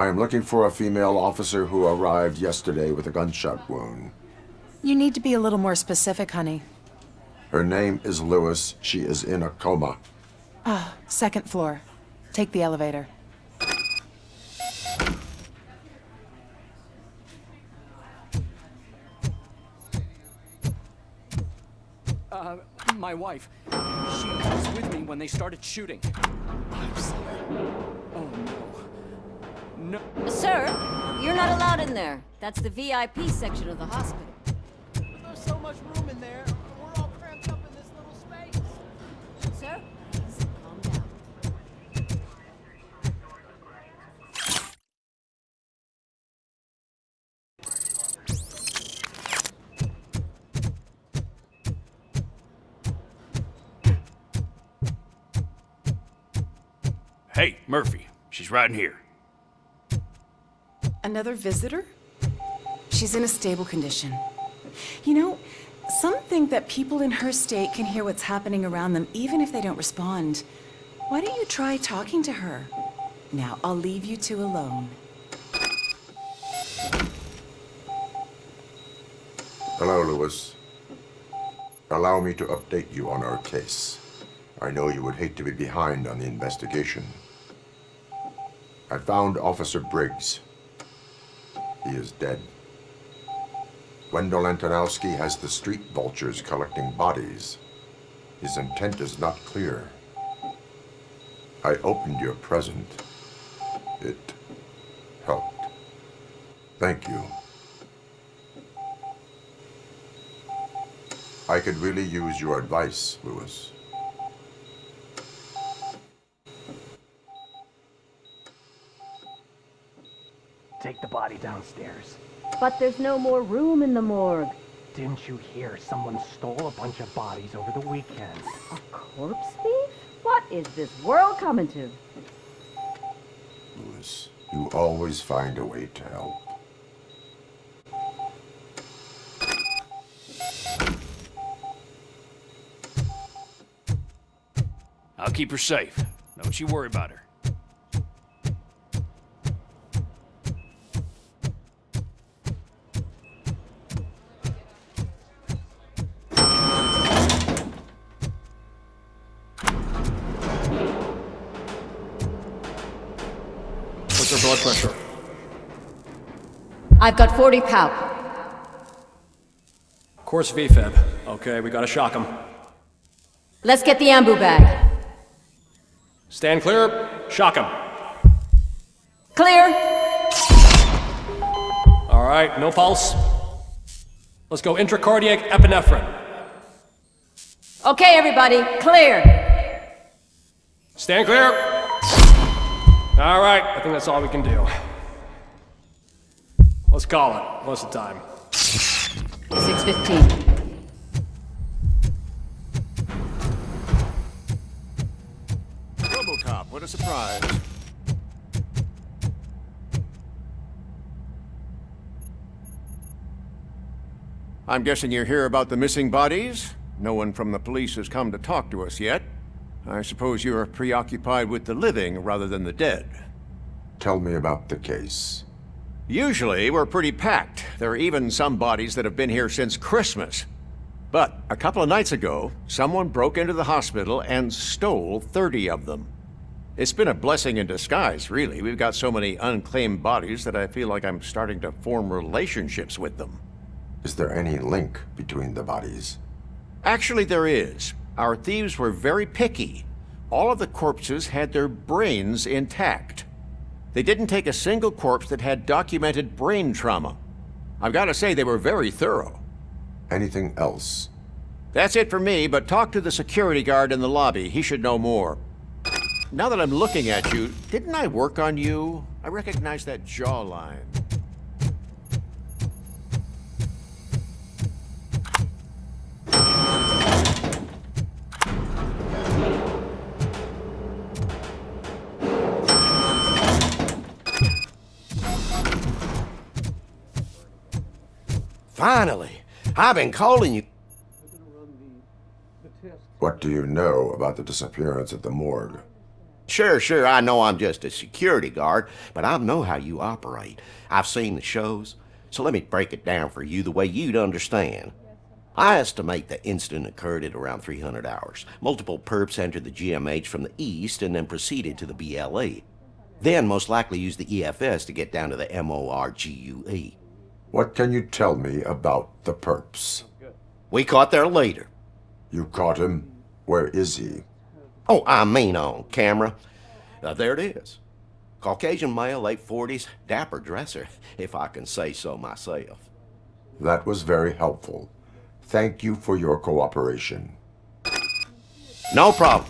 I am looking for a female officer who arrived yesterday with a gunshot wound. You need to be a little more specific, honey. Her name is Lewis. She is in a coma. Ah, second floor. Take the elevator. My wife. She was with me when they started shooting. I'm sorry. Oh, no. No. Sir, you're not allowed in there. That's the VIP section of the hospital. But there's so much room in there. We're all cramped up in this little space. Sir, please calm down. Hey, Murphy. She's right in here. Another visitor? She's in a stable condition. You know, some think that people in her state can hear what's happening around them even if they don't respond. Why don't you try talking to her? Now, I'll leave you two alone. Hello, Lewis. Allow me to update you on our case. I know you would hate to be behind on the investigation. I found Officer Briggs. He is dead. Wendell Antonowski has the street vultures collecting bodies. His intent is not clear. I opened your present. It helped. Thank you. I could really use your advice, Lewis. Take the body downstairs. But there's no more room in the morgue. Didn't you hear someone stole a bunch of bodies over the weekend? A corpse thief? What is this world coming to? Lewis, you always find a way to help. I'll keep her safe. Don't you worry about her. What's her blood pressure? I've got 40 pout. Course VFib. Okay, we gotta shock him. Let's get the ambu bag. Stand clear. Shock him. Clear. All right, no pulse. Let's go intracardiac epinephrine. Okay, everybody, clear. Stand clear. All right, I think that's all we can do. Let's call it. What's the time? 6:15. RoboCop, what a surprise. I'm guessing you're here about the missing bodies? No one from the police has come to talk to us yet. I suppose you're preoccupied with the living rather than the dead. Tell me about the case. Usually, we're pretty packed. There are even some bodies that have been here since Christmas. But a couple of nights ago, someone broke into the hospital and stole 30 of them. It's been a blessing in disguise, really. We've got so many unclaimed bodies that I feel like I'm starting to form relationships with them. Is there any link between the bodies? Actually, there is. Our thieves were very picky. All of the corpses had their brains intact. They didn't take a single corpse that had documented brain trauma. I've got to say, they were very thorough. Anything else? That's it for me, but talk to the security guard in the lobby. He should know more. Now that I'm looking at you, didn't I work on you? I recognize that jawline. Finally! I've been calling you. What do you know about the disappearance at the morgue? Sure, I know I'm just a security guard, but I know how you operate. I've seen the shows, so let me break it down for you the way you'd understand. I estimate the incident occurred at around 300 hours. Multiple perps entered the GMH from the east and then proceeded to the BLE. Then most likely used the EFS to get down to the MORGUE. What can you tell me about the perps? We caught their leader. You caught him? Where is he? Oh, I mean on camera. There it is. Caucasian male, late 40s, dapper dresser, if I can say so myself. That was very helpful. Thank you for your cooperation. No problem.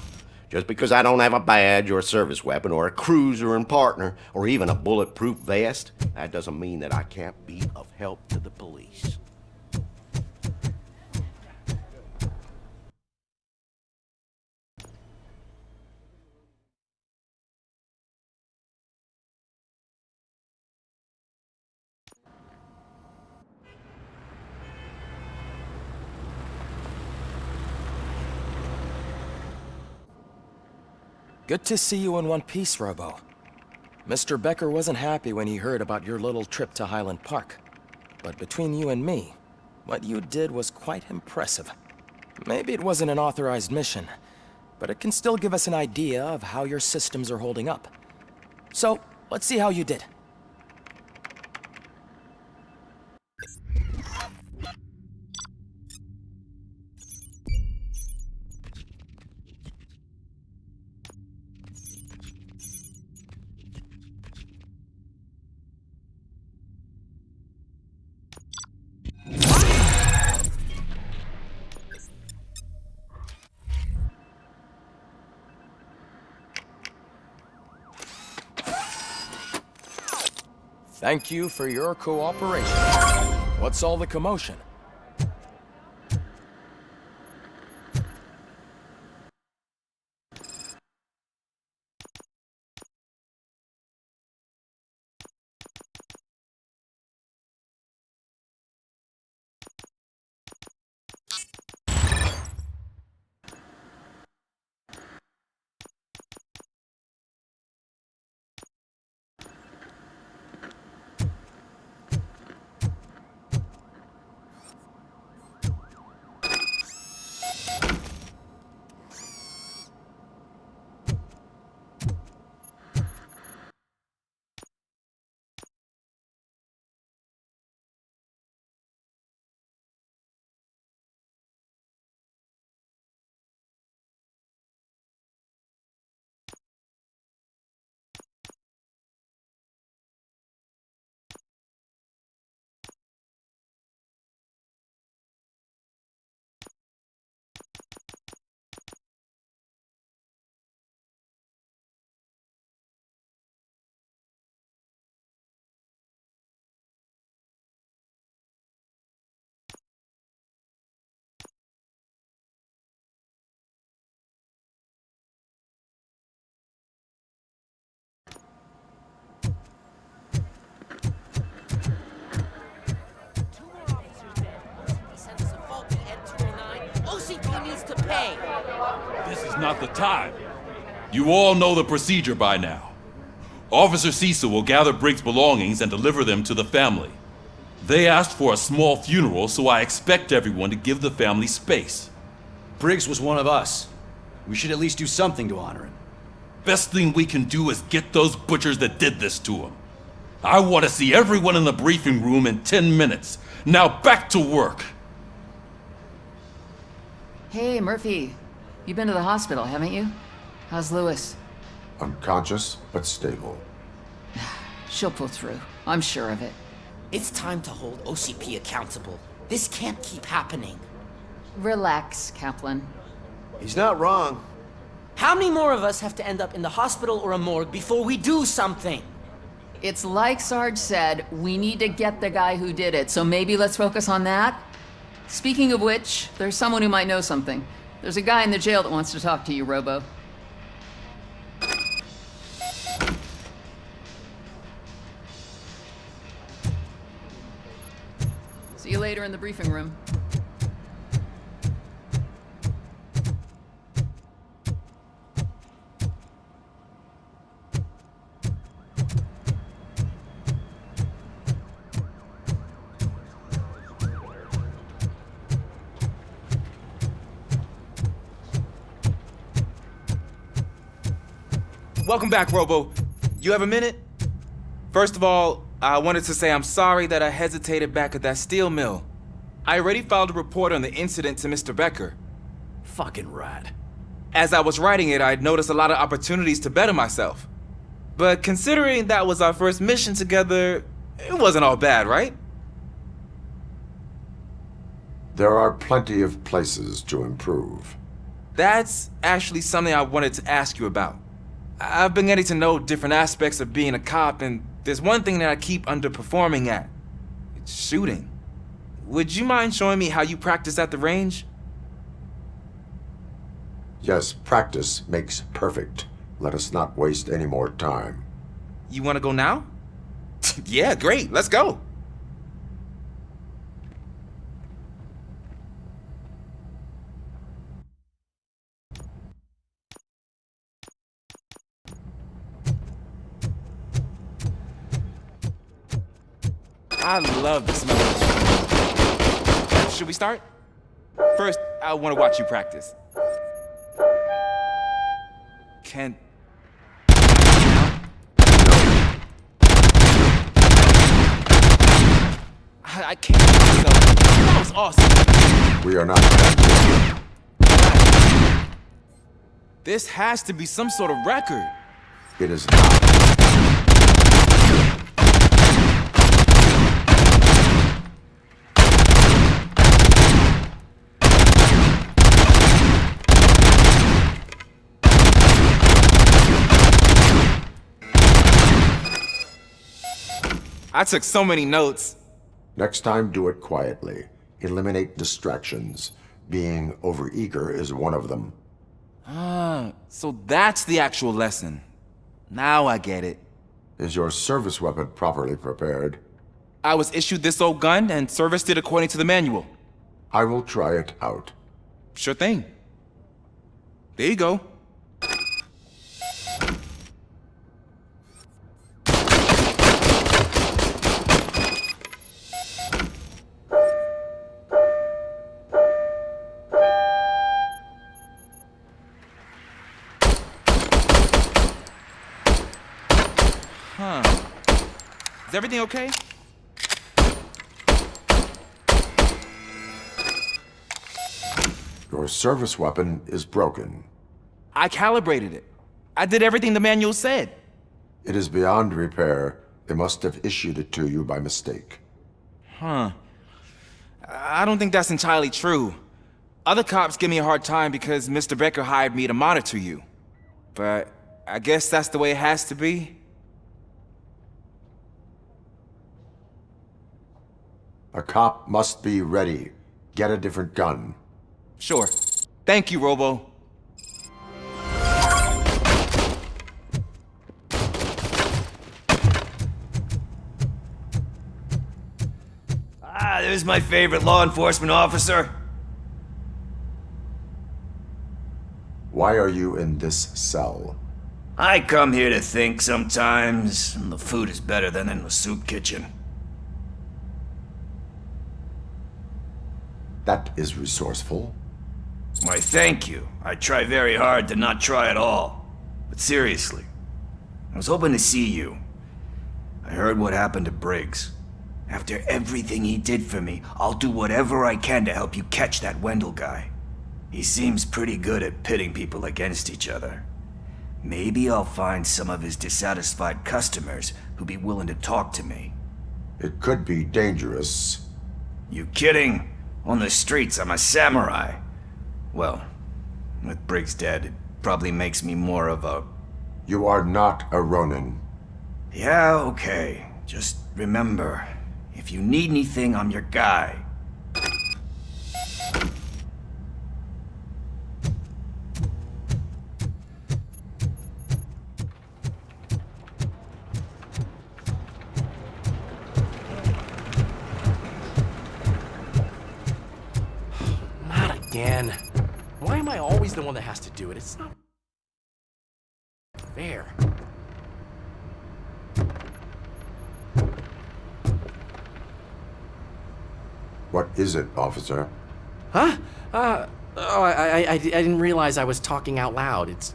Just because I don't have a badge or a service weapon or a cruiser and partner or even a bulletproof vest, that doesn't mean that I can't be of help to the police. Good to see you in one piece, Robo. Mr. Becker wasn't happy when he heard about your little trip to Highland Park. But between you and me, what you did was quite impressive. Maybe it wasn't an authorized mission, but it can still give us an idea of how your systems are holding up. So, let's see how you did. Thank you for your cooperation. What's all the commotion? This is not the time. You all know the procedure by now. Officer Cecil will gather Briggs' belongings and deliver them to the family. They asked for a small funeral, so I expect everyone to give the family space. Briggs was one of us. We should at least do something to honor him. Best thing we can do is get those butchers that did this to him. I want to see everyone in the briefing room in 10 minutes. Now back to work. Hey, Murphy. You've been to the hospital, haven't you? How's Lewis? Unconscious, but stable. She'll pull through. I'm sure of it. It's time to hold OCP accountable. This can't keep happening. Relax, Kaplan. He's not wrong. How many more of us have to end up in the hospital or a morgue before we do something? It's like Sarge said, we need to get the guy who did it, so maybe let's focus on that? Speaking of which, there's someone who might know something. There's a guy in the jail that wants to talk to you, Robo. See you later in the briefing room. Welcome back, Robo. You have a minute? First of all, I wanted to say I'm sorry that I hesitated back at that steel mill. I already filed a report on the incident to Mr. Becker. Fucking rad. As I was writing it, I'd noticed a lot of opportunities to better myself. But considering that was our first mission together, it wasn't all bad, right? There are plenty of places to improve. That's actually something I wanted to ask you about. I've been getting to know different aspects of being a cop, and there's one thing that I keep underperforming at. It's shooting. Would you mind showing me how you practice at the range? Yes, practice makes perfect. Let us not waste any more time. You want to go now? Yeah, great. Let's go. I love the smell of this. Should we start? First, I want to watch you practice. Can... I can't myself. That was awesome. We are not done yet. This has to be some sort of record. It is not. I took so many notes. Next time, do it quietly. Eliminate distractions. Being overeager is one of them. Ah, so that's the actual lesson. Now I get it. Is your service weapon properly prepared? I was issued this old gun and serviced it according to the manual. I will try it out. Sure thing. There you go. Huh. Is everything okay? Your service weapon is broken. I calibrated it. I did everything the manual said. It is beyond repair. They must have issued it to you by mistake. Huh. I don't think that's entirely true. Other cops give me a hard time because Mr. Becker hired me to monitor you. But I guess that's the way it has to be. A cop must be ready. Get a different gun. Sure. Thank you, Robo. Ah, there's my favorite law enforcement officer. Why are you in this cell? I come here to think sometimes, and the food is better than in the soup kitchen. That is resourceful. Why, thank you. I try very hard to not try at all. But seriously, I was hoping to see you. I heard what happened to Briggs. After everything he did for me, I'll do whatever I can to help you catch that Wendell guy. He seems pretty good at pitting people against each other. Maybe I'll find some of his dissatisfied customers who'd be willing to talk to me. It could be dangerous. You kidding? On the streets, I'm a samurai. Well, with Briggs dead, it probably makes me more of a... You are not a Ronin. Yeah, okay. Just remember, if you need anything, I'm your guy. Again. Why am I always the one that has to do it? It's not fair. What is it, officer? Huh? I didn't realize I was talking out loud. It's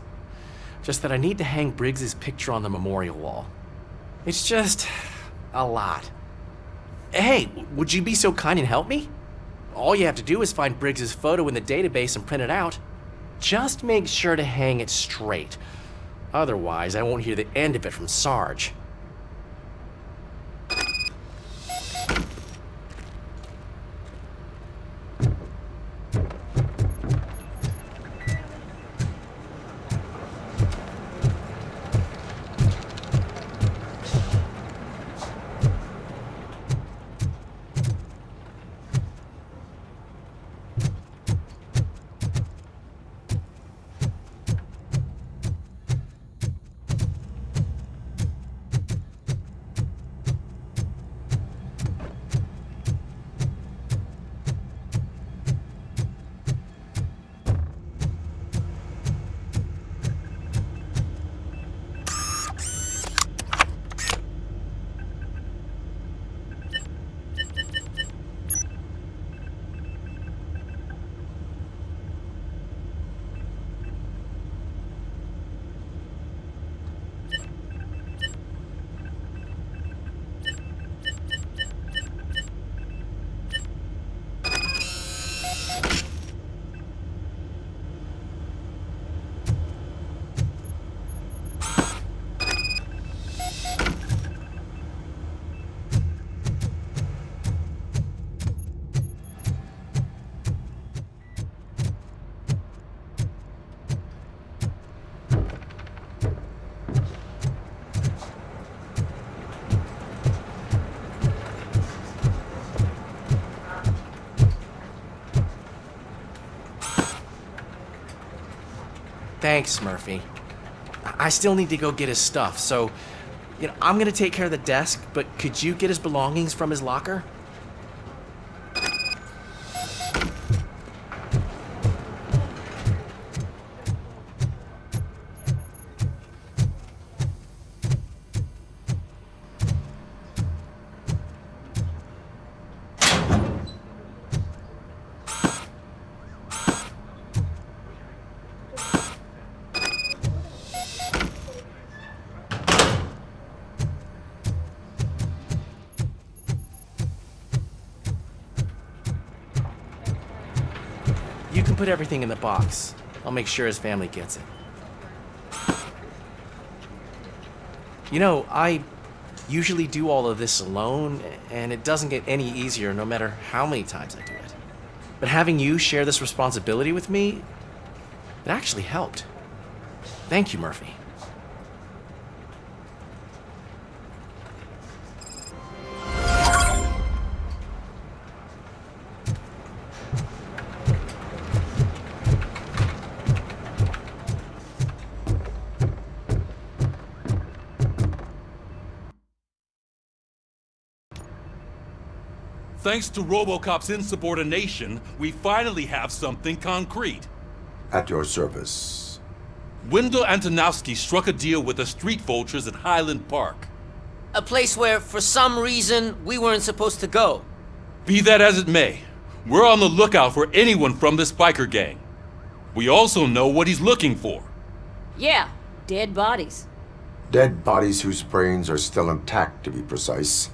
Just that I need to hang Briggs's picture on the memorial wall. It's just a lot. Hey, would you be so kind and help me? All you have to do is find Briggs's photo in the database and print it out. Just make sure to hang it straight. Otherwise, I won't hear the end of it from Sarge. Thanks, Murphy. I still need to go get his stuff, so, I'm gonna take care of the desk, but could you get his belongings from his locker? You can put everything in the box. I'll make sure his family gets it. I usually do all of this alone, and it doesn't get any easier no matter how many times I do it. But having you share this responsibility with me, it actually helped. Thank you, Murphy. Thanks to RoboCop's insubordination, we finally have something concrete. At your service. Wendell Antonowski struck a deal with the street vultures at Highland Park. A place where, for some reason, we weren't supposed to go. Be that as it may, we're on the lookout for anyone from this biker gang. We also know what he's looking for. Yeah, dead bodies. Dead bodies whose brains are still intact, to be precise.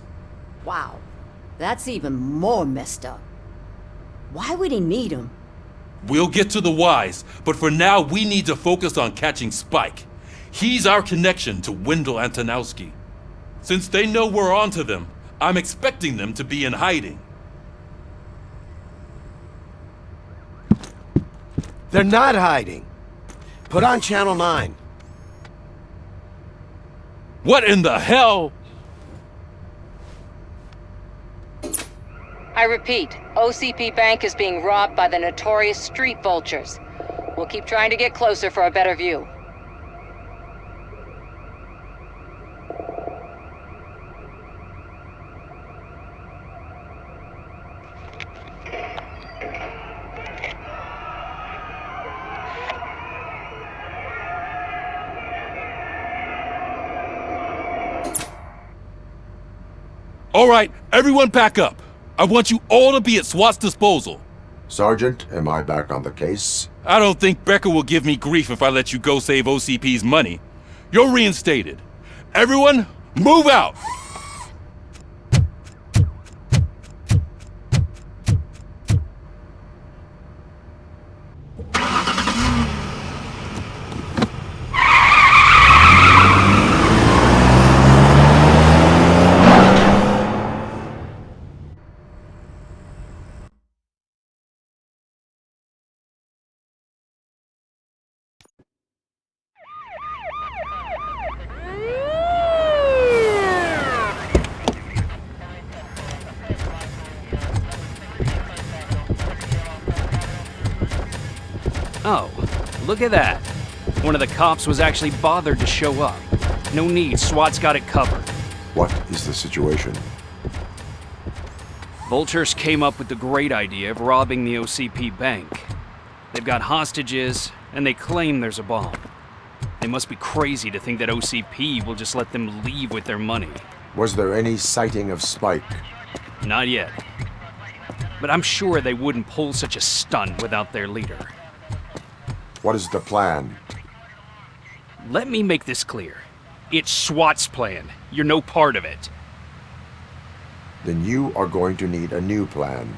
Wow, that's even more messed up. Why would he need them? We'll get to the whys, but for now we need to focus on catching Spike. He's our connection to Wendell Antonowski. Since they know we're onto them, I'm expecting them to be in hiding. They're not hiding. Put on Channel 9. What in the hell? I repeat, OCP Bank is being robbed by the notorious street vultures. We'll keep trying to get closer for a better view. All right, everyone pack up. I want you all to be at SWAT's disposal. Sergeant, am I back on the case? I don't think Becker will give me grief if I let you go save OCP's money. You're reinstated. Everyone, move out! Oh, look at that. One of the cops was actually bothered to show up. No need, SWAT's got it covered. What is the situation? Vultures came up with the great idea of robbing the OCP bank. They've got hostages, and they claim there's a bomb. They must be crazy to think that OCP will just let them leave with their money. Was there any sighting of Spike? Not yet. But I'm sure they wouldn't pull such a stunt without their leader. What is the plan? Let me make this clear. It's SWAT's plan. You're no part of it. Then you are going to need a new plan.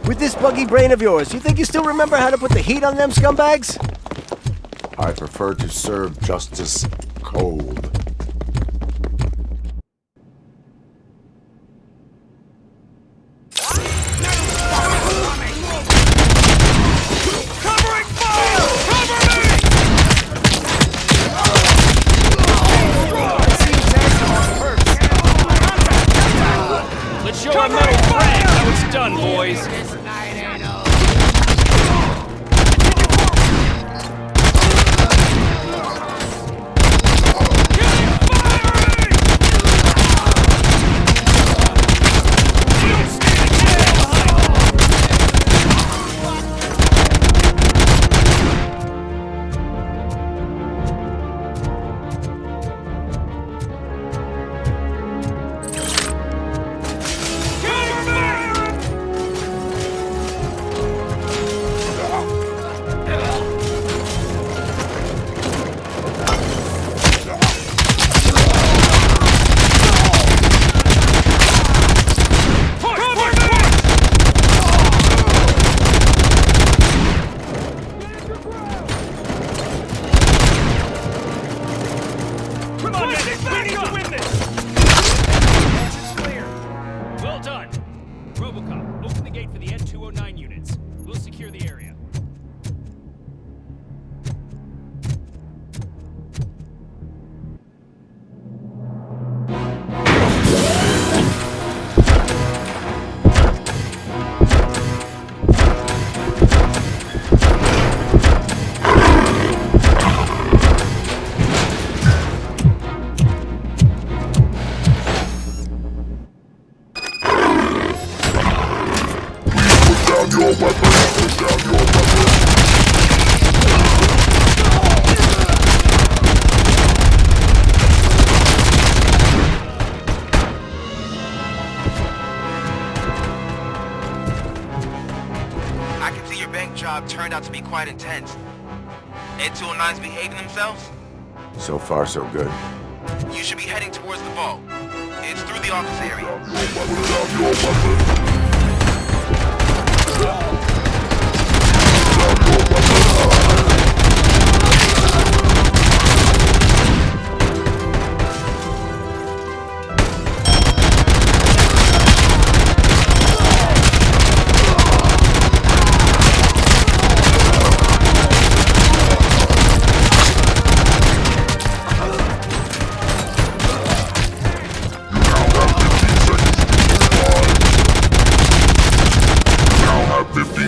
With this buggy brain of yours, you think you still remember how to put the heat on them scumbags? I prefer to serve justice cold. Let's show our metal friend how it's done, boys. Well done. RoboCop, open the gate for the N209 units. We'll secure the area. I can see your bank job turned out to be quite intense. N209's behaving themselves? So far, so good. You should be heading towards the vault. It's through the office area.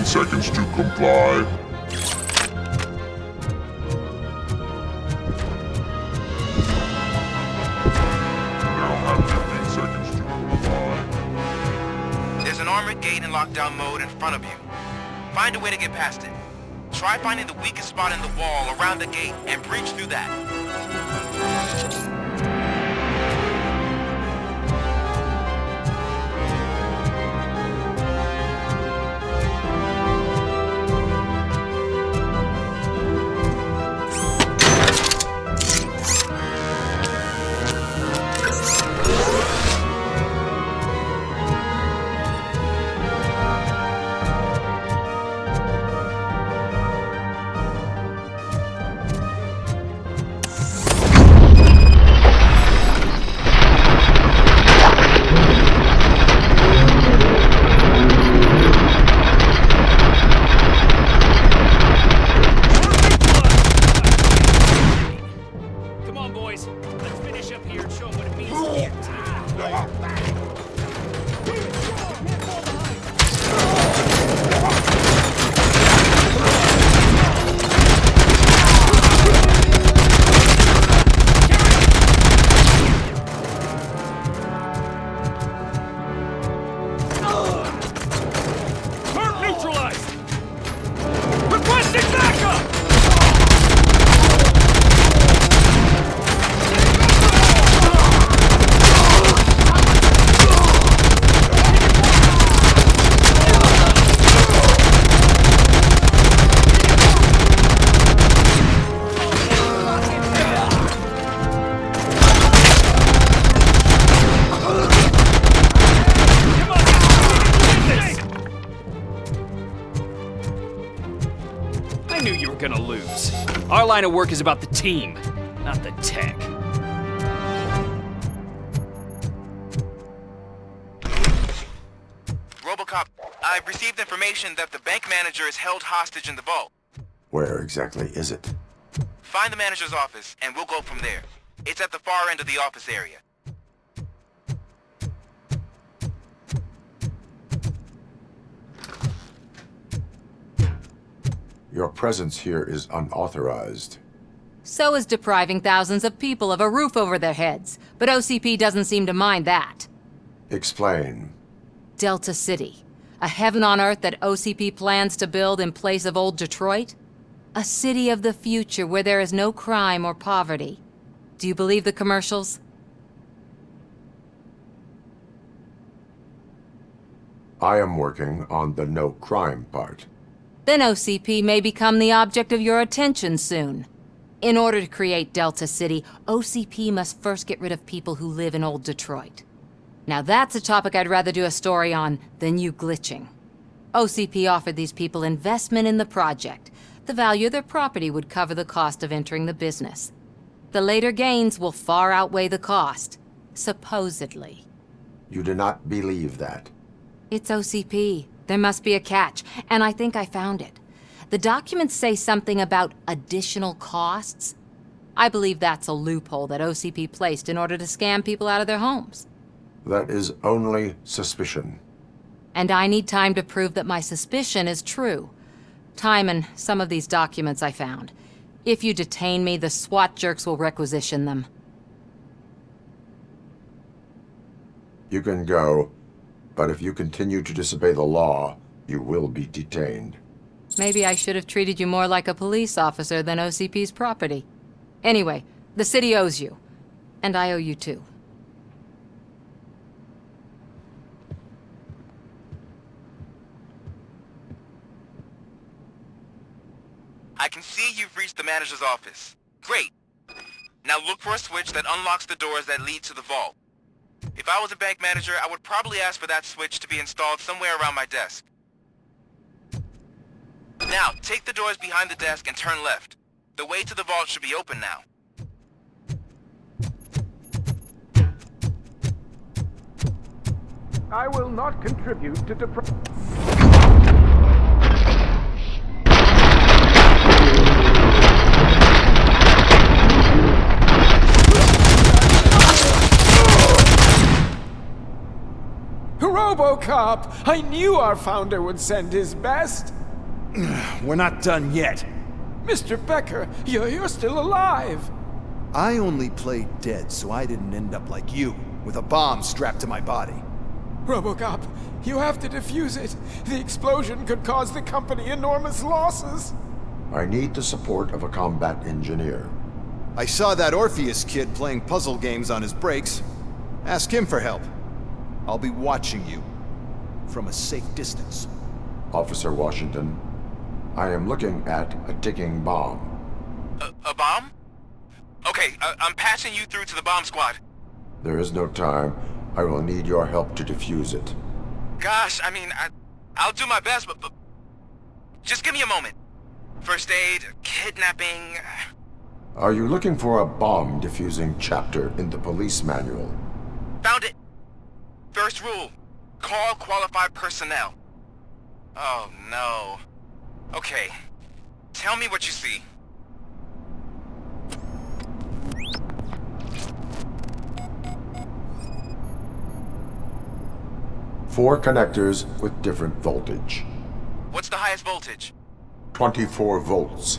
Seconds to comply. armored gate in lockdown mode in front of you. Find a way to get past it. Try finding the weakest spot in the wall around the gate and breach through that. Gonna lose. Our line of work is about the team, not the tech. RoboCop, I've received information that the bank manager is held hostage in the vault. Where exactly is it? Find the manager's office, and we'll go from there. It's at the far end of the office area. Your presence here is unauthorized. So is depriving thousands of people of a roof over their heads, but OCP doesn't seem to mind that. Explain. Delta City, a heaven on earth that OCP plans to build in place of old Detroit? A city of the future where there is no crime or poverty. Do you believe the commercials? I am working on the no crime part. Then OCP may become the object of your attention soon. In order to create Delta City, OCP must first get rid of people who live in old Detroit. Now that's a topic I'd rather do a story on than you glitching. OCP offered these people investment in the project. The value of their property would cover the cost of entering the business. The later gains will far outweigh the cost, supposedly. You do not believe that? It's OCP. There must be a catch, and I think I found it. The documents say something about additional costs. I believe that's a loophole that OCP placed in order to scam people out of their homes. That is only suspicion. And I need time to prove that my suspicion is true. Time and some of these documents I found. If you detain me, the SWAT jerks will requisition them. You can go, but if you continue to disobey the law, you will be detained. Maybe I should have treated you more like a police officer than OCP's property. Anyway, the city owes you. And I owe you too. I can see you've reached the manager's office. Great. Now look for a switch that unlocks the doors that lead to the vault. If I was a bank manager, I would probably ask for that switch to be installed somewhere around my desk. Now, take the doors behind the desk and turn left. The way to the vault should be open now. I will not contribute to RoboCop! I knew our founder would send his best! We're not done yet. Mr. Becker, you're still alive! I only played dead so I didn't end up like you, with a bomb strapped to my body. RoboCop, you have to defuse it. The explosion could cause the company enormous losses. I need the support of a combat engineer. I saw that Orpheus kid playing puzzle games on his breaks. Ask him for help. I'll be watching you from a safe distance. Officer Washington, I am looking at a ticking bomb. A bomb? Okay, I'm passing you through to the bomb squad. There is no time. I will need your help to defuse it. Gosh, I mean, I'll do my best, but just give me a moment. First aid, kidnapping... Are you looking for a bomb defusing chapter in the police manual? Found it! First rule, call qualified personnel. Oh, no. Okay, tell me what you see. Four connectors with different voltage. What's the highest voltage? 24 volts.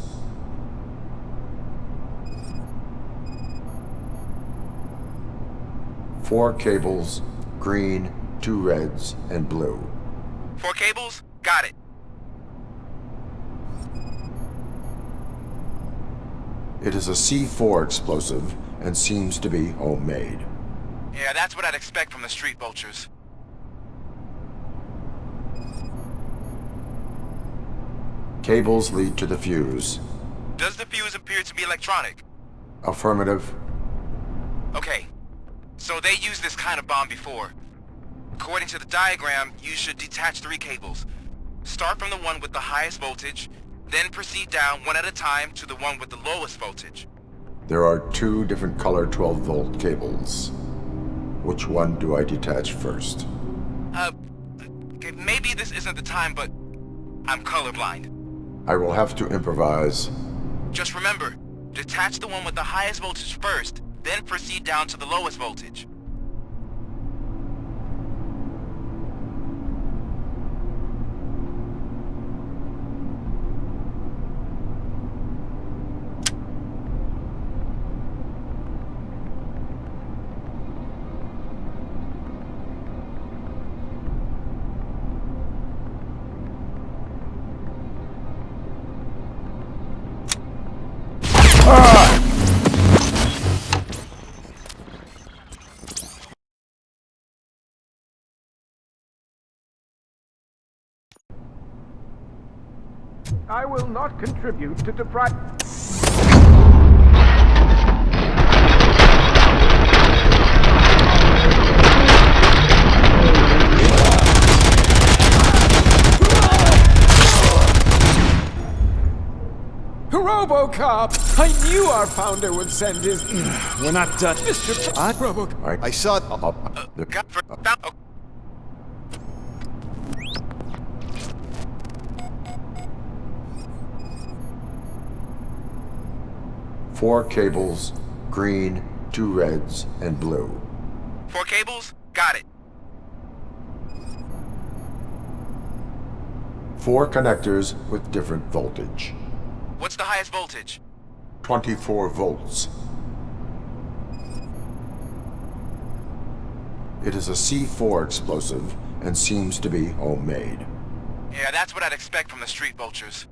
Four cables, green, 2 reds, and blue. 4 cables? Got it. It is a C4 explosive and seems to be homemade. Yeah, that's what I'd expect from the street vultures. Cables lead to the fuse. Does the fuse appear to be electronic? Affirmative. Okay, so they used this kind of bomb before. According to the diagram, you should detach 3 cables. Start from the one with the highest voltage, then proceed down one at a time to the one with the lowest voltage. There are 2 different color 12-volt cables. Which one do I detach first? Okay, maybe this isn't the time, but I'm colorblind. I will have to improvise. Just remember, detach the one with the highest voltage first, then proceed down to the lowest voltage. I will not contribute to deprive... RoboCop! I knew our founder would send his... We're not done. Mr. RoboCop... I saw... Four cables, green, 2 reds, and blue. 4 cables? Got it. 4 connectors with different voltage. What's the highest voltage? 24 volts. It is a C4 explosive and seems to be homemade. Yeah, that's what I'd expect from the street vultures.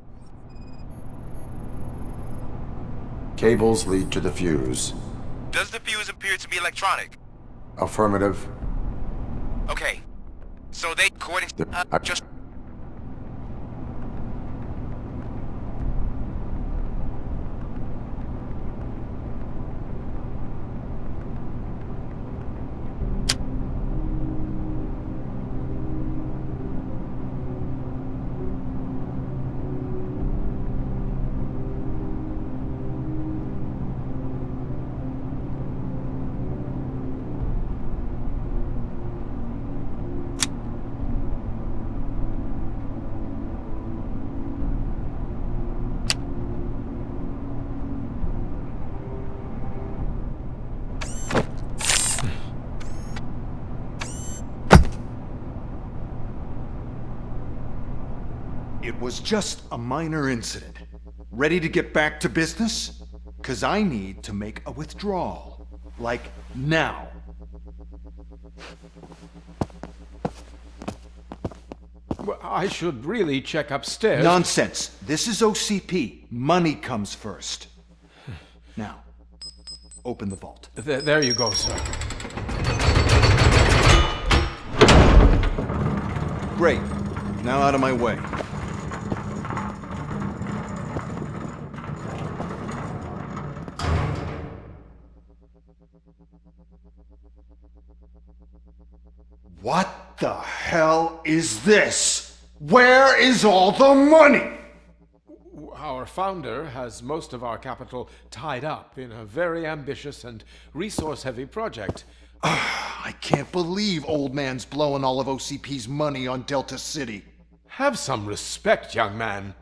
Cables lead to the fuse. Does the fuse appear to be electronic? Affirmative. Okay, so they, according to... just... It was just a minor incident. Ready to get back to business? 'Cause I need to make a withdrawal. Like, now. I should really check upstairs. Nonsense. This is OCP. Money comes first. Now, open the vault. There you go, sir. Great. Now out of my way. What the hell is this? Where is all the money? Our founder has most of our capital tied up in a very ambitious and resource-heavy project. I can't believe old man's blowing all of OCP's money on Delta City. Have some respect, young man.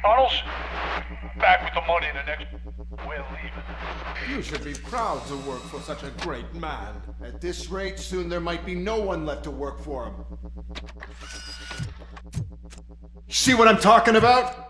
Arnold, back with the money in the next... We're leaving. You should be proud to work for such a great man. At this rate, soon there might be no one left to work for him. See what I'm talking about?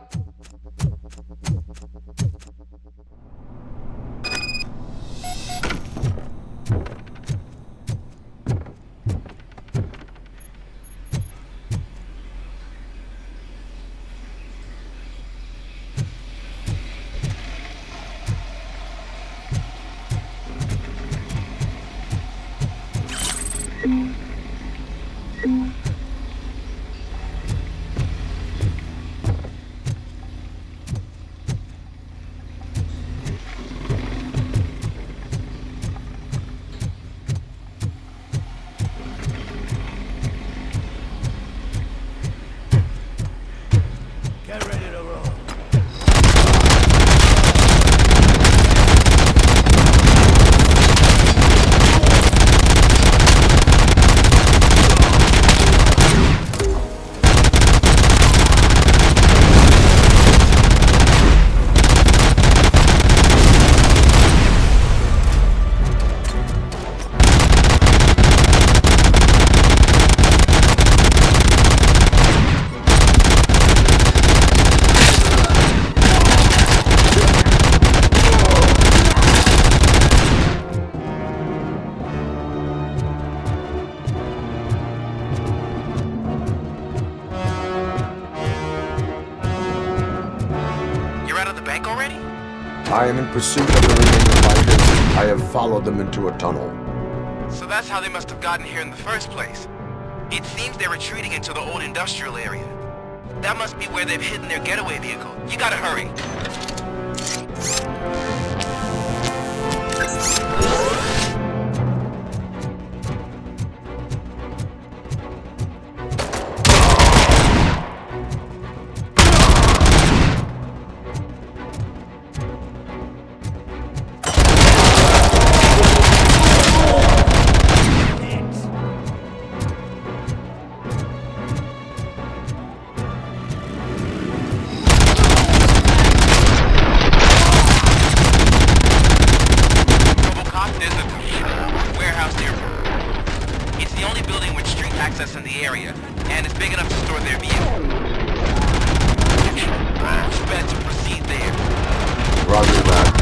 I am in pursuit of the remaining fighters. I have followed them into a tunnel. So that's how they must have gotten here in the first place. It seems they're retreating into the old industrial area. That must be where they've hidden their getaway vehicle. You gotta hurry. Access in the area, and it's big enough to store their vehicle. It's better to proceed there. Roger that.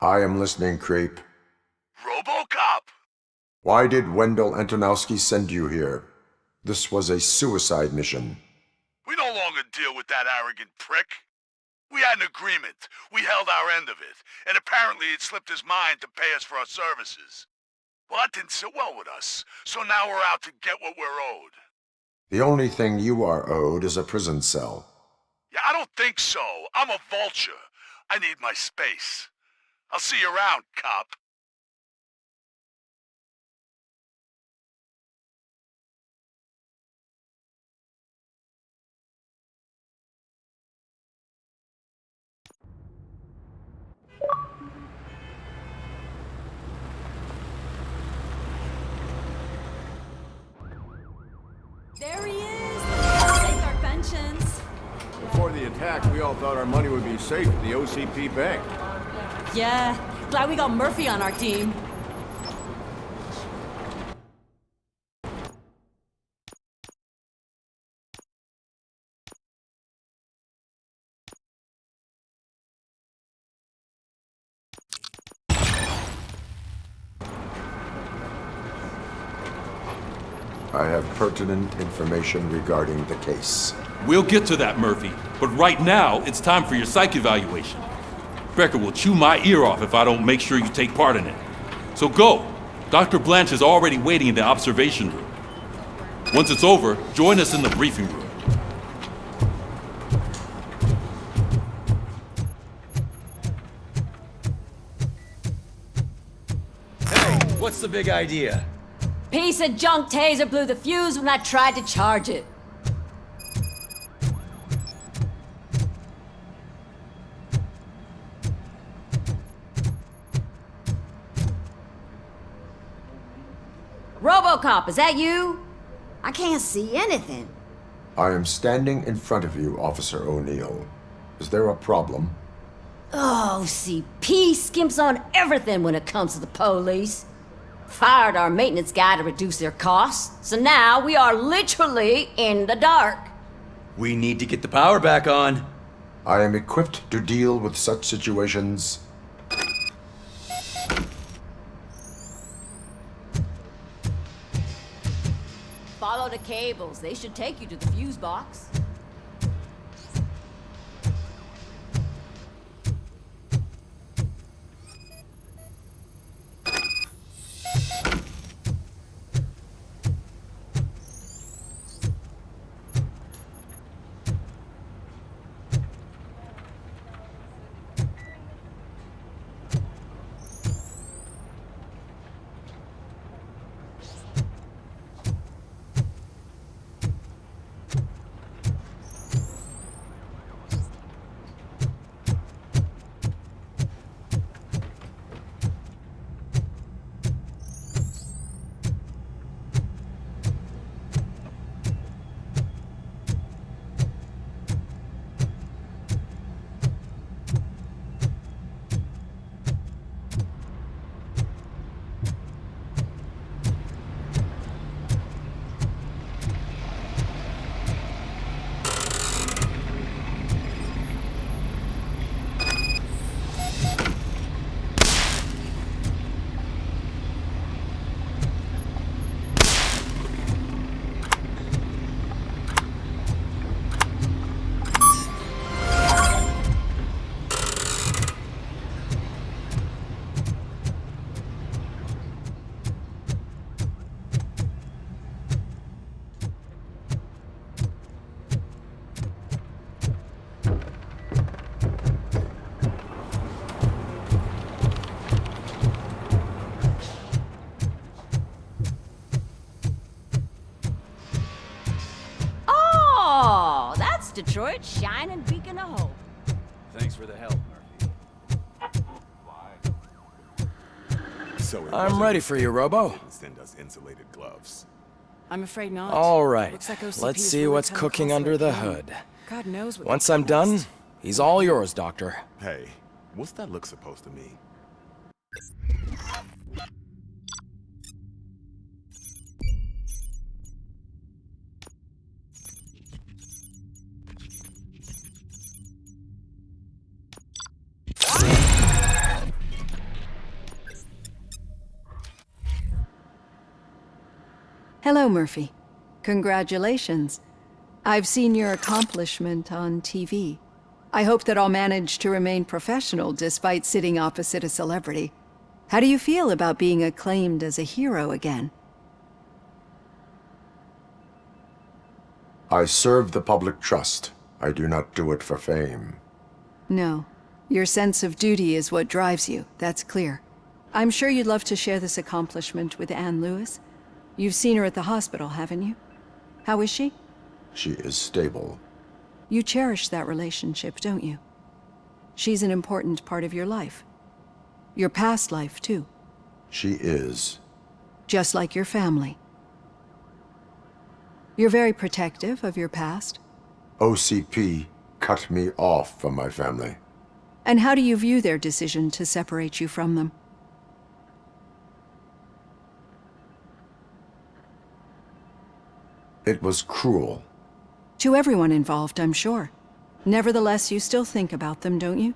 I am listening, creep. RoboCop! Why did Wendell Antonowski send you here? This was a suicide mission. We no longer deal with that arrogant prick. We had an agreement. We held our end of it. And apparently it slipped his mind to pay us for our services. Well, that didn't sit well with us. So now we're out to get what we're owed. The only thing you are owed is a prison cell. Yeah, I don't think so. I'm a vulture. I need my space. I'll see you around, cop. There he is! Take our pensions. Before the attack, we all thought our money would be safe at the OCP bank. Yeah, glad we got Murphy on our team. I have pertinent information regarding the case. We'll get to that, Murphy. But right now, it's time for your psych evaluation. Becker will chew my ear off if I don't make sure you take part in it. So go. Dr. Blanche is already waiting in the observation room. Once it's over, join us in the briefing room. Hey, what's the big idea? Piece of junk taser blew the fuse when I tried to charge it. RoboCop, is that you? I can't see anything. I am standing in front of you, Officer O'Neill. Is there a problem? Oh, OCP skimps on everything when it comes to the police. Fired our maintenance guy to reduce their costs, so now we are literally in the dark. We need to get the power back on. I am equipped to deal with such situations. Follow the cables. They should take you to the fuse box. Detroit's shining beacon of hope. Thanks for the help, Murphy. So I'm ready for you, Robo. Didn't send us insulated gloves. I'm afraid not. All right. Looks like OCP Let's is see really what's cutting cooking close to under their the plan. hood. God knows what. Once I'm done, he's all yours, Doctor. Hey, what's that look supposed to mean? Hello, Murphy. Congratulations. I've seen your accomplishment on TV. I hope that I'll manage to remain professional despite sitting opposite a celebrity. How do you feel about being acclaimed as a hero again? I serve the public trust. I do not do it for fame. No. Your sense of duty is what drives you, that's clear. I'm sure you'd love to share this accomplishment with Anne Lewis. You've seen her at the hospital, haven't you? How is she? She is stable. You cherish that relationship, don't you? She's an important part of your life. Your past life, too. She is. Just like your family. You're very protective of your past. OCP cut me off from my family. And how do you view their decision to separate you from them? It was cruel. To everyone involved, I'm sure. Nevertheless, you still think about them, don't you?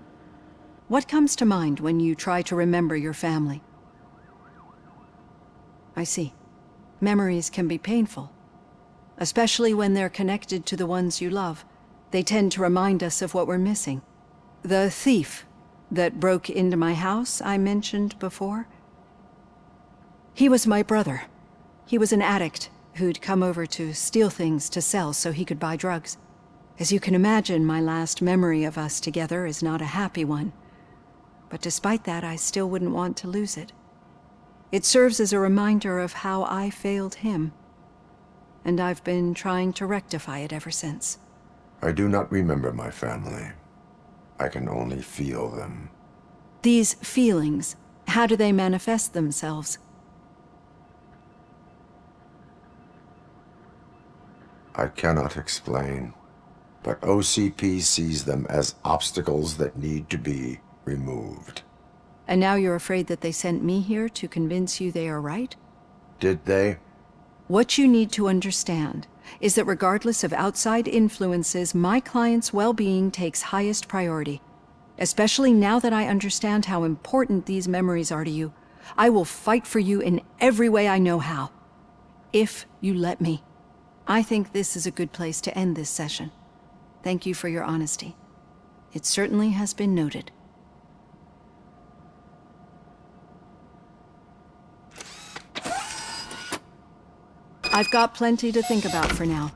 What comes to mind when you try to remember your family? I see. Memories can be painful. Especially when they're connected to the ones you love. They tend to remind us of what we're missing. The thief that broke into my house I mentioned before? He was my brother. He was an addict who'd come over to steal things to sell so he could buy drugs. As you can imagine, my last memory of us together is not a happy one. But despite that, I still wouldn't want to lose it. It serves as a reminder of how I failed him. And I've been trying to rectify it ever since. I do not remember my family. I can only feel them. These feelings, how do they manifest themselves? I cannot explain, but OCP sees them as obstacles that need to be removed. And now you're afraid that they sent me here to convince you they are right? Did they? What you need to understand is that regardless of outside influences, my client's well-being takes highest priority. Especially now that I understand how important these memories are to you, I will fight for you in every way I know how. If you let me. I think this is a good place to end this session. Thank you for your honesty. It certainly has been noted. I've got plenty to think about for now.